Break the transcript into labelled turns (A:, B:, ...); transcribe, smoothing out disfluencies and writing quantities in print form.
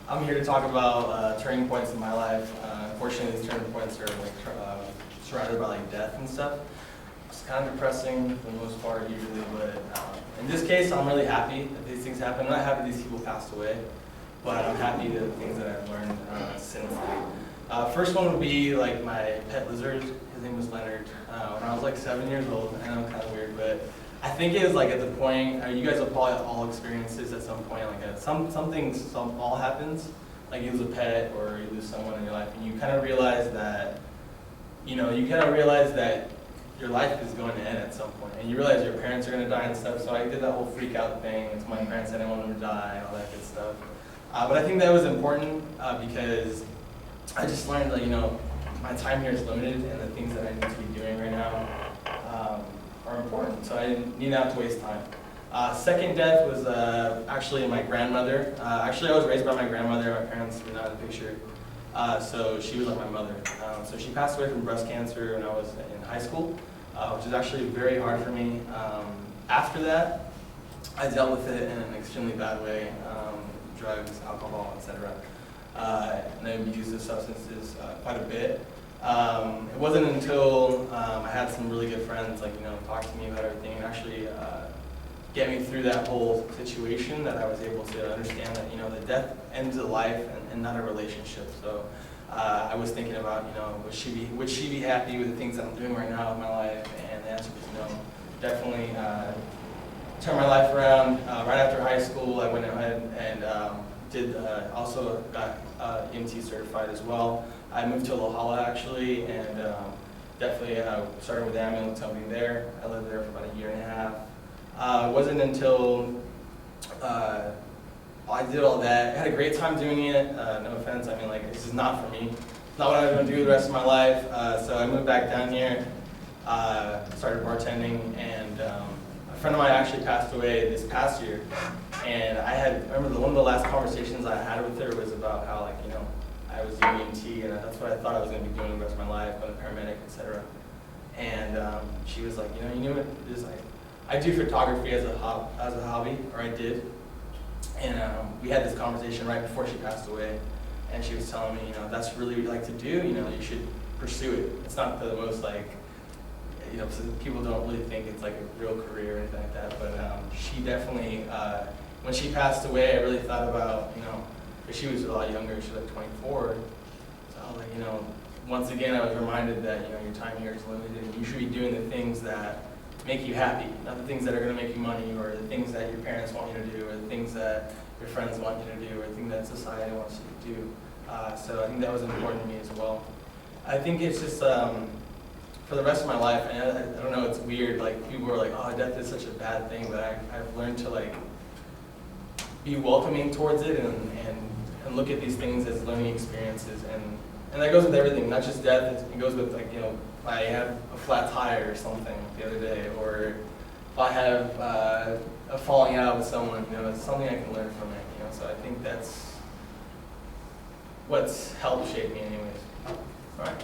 A: I'm here to talk about turning points in my life. Unfortunately, these turning points are surrounded by death and stuff. It's kind of depressing for the most part usually, but in this case, I'm really happy that these things happen. I'm not happy these people passed away, but I'm happy that the things that I've learned since then. First one would be my pet lizard. His name was Leonard. When I was 7 years old, I know, kind of weird, but I think it was at the point, you guys have probably all experienced this at some point, something all happens, you lose a pet or you lose someone in your life, and you kind of realize that, your life is going to end at some point, and you realize your parents are going to die and stuff, so I did that whole freak out thing, it's my parents, I didn't want them to die, and all that good stuff. But I think that was important because I just learned that, my time here is limited, and the things that I need to be doing right now are important, so I didn't need not to waste time. Second death was actually my grandmother. Actually, I was raised by my grandmother. My parents were not in the picture, so she was like my mother. So she passed away from breast cancer when I was in high school, which is actually very hard for me. After that, I dealt with it in an extremely bad way, drugs, alcohol, etc. And I abused the substances quite a bit. It wasn't until I had some really good friends, talk to me about everything and actually get me through that whole situation that I was able to understand that, that death ends a life and not a relationship. So I was thinking about, would she be happy with the things that I'm doing right now in my life? And the answer was no. Definitely turned my life around. Right after high school, I went ahead and also got EMT certified as well. I moved to La Jolla actually, and definitely started with ambulance company there. I lived there for about a year and a half. It wasn't until I did all that. I had a great time doing it. No offense, this is not for me. It's not what I was going to do the rest of my life. So I moved back down here, started bartending, and a friend of mine actually passed away this past year. And I remember one of the last conversations I had with her was about how I was doing EMT, and that's what I thought I was going to be doing the rest of my life, I'm a paramedic, etc. And she was like, you know what, I do photography as a hobby, or I did. And we had this conversation right before she passed away, and she was telling me, that's really what you like to do, you should pursue it. It's not the most so people don't really think it's a real career or anything like that, but she definitely, when she passed away, I really thought about, because she was a lot younger, she was 24, so I was once again I was reminded that, your time here is limited, and you should be doing the things that make you happy, not the things that are going to make you money, or the things that your parents want you to do, or the things that your friends want you to do, or the things that society wants you to do. So I think that was important to me as well. I think it's just, for the rest of my life, and I don't know, it's weird, people are like, oh, death is such a bad thing, but I've learned to be welcoming towards it and look at these things as learning experiences, and that goes with everything, not just death. It goes with if I have a flat tire or something the other day, or if I have a falling out with someone, it's something I can learn from it. So I think that's what's helped shape me, anyways. All right.